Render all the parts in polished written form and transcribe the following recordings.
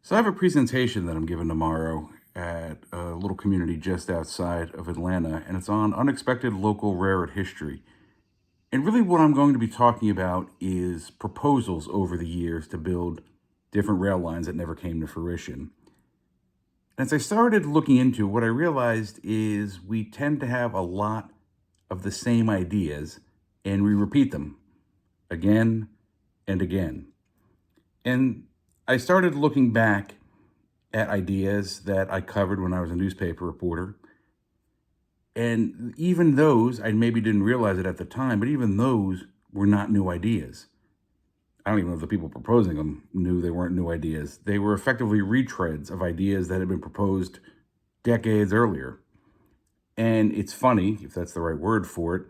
So I have a presentation that I'm giving tomorrow at a little community just outside of Atlanta, and it's on unexpected local rare art history. And really what I'm going to be talking about is proposals over the years to build different rail lines that never came to fruition. As I started looking into what I realized is we tend to have a lot of the same ideas and we repeat them again and again. And I started looking back at ideas that I covered when I was a newspaper reporter. And even those, I maybe didn't realize it at the time, but even those were not new ideas. I don't even know if the people proposing them knew they weren't new ideas. They were effectively retreads of ideas that had been proposed decades earlier. And it's funny, if that's the right word for it,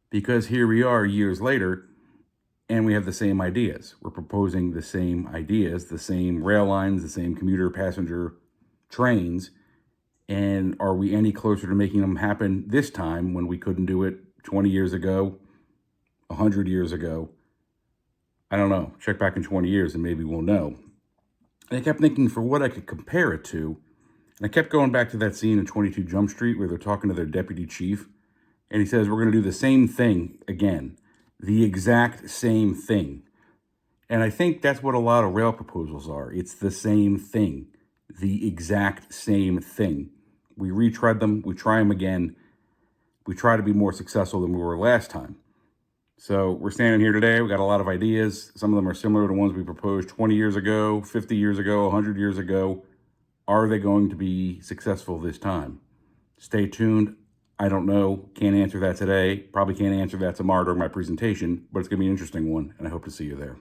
because here we are years later, and we have the same ideas. We're proposing the same ideas, the same rail lines, the same commuter passenger trains. And are we any closer to making them happen this time when we couldn't do it 20 years ago, 100 years ago? I don't know. Check back in 20 years and maybe we'll know. And I kept thinking for what I could compare it to. And I kept going back to that scene in 22 Jump Street where they're talking to their deputy chief. And he says, we're going to do the same thing again. The exact same thing. And I think that's what a lot of rail proposals are. It's the same thing. The exact same thing. We retread them. We try them again. We try to be more successful than we were last time. So we're standing here today. We got a lot of ideas. Some of them are similar to ones we proposed 20 years ago, 50 years ago, 100 years ago. Are they going to be successful this time? Stay tuned. I don't know. Can't answer that today. Probably can't answer that tomorrow during my presentation, but it's going to be an interesting one, and I hope to see you there.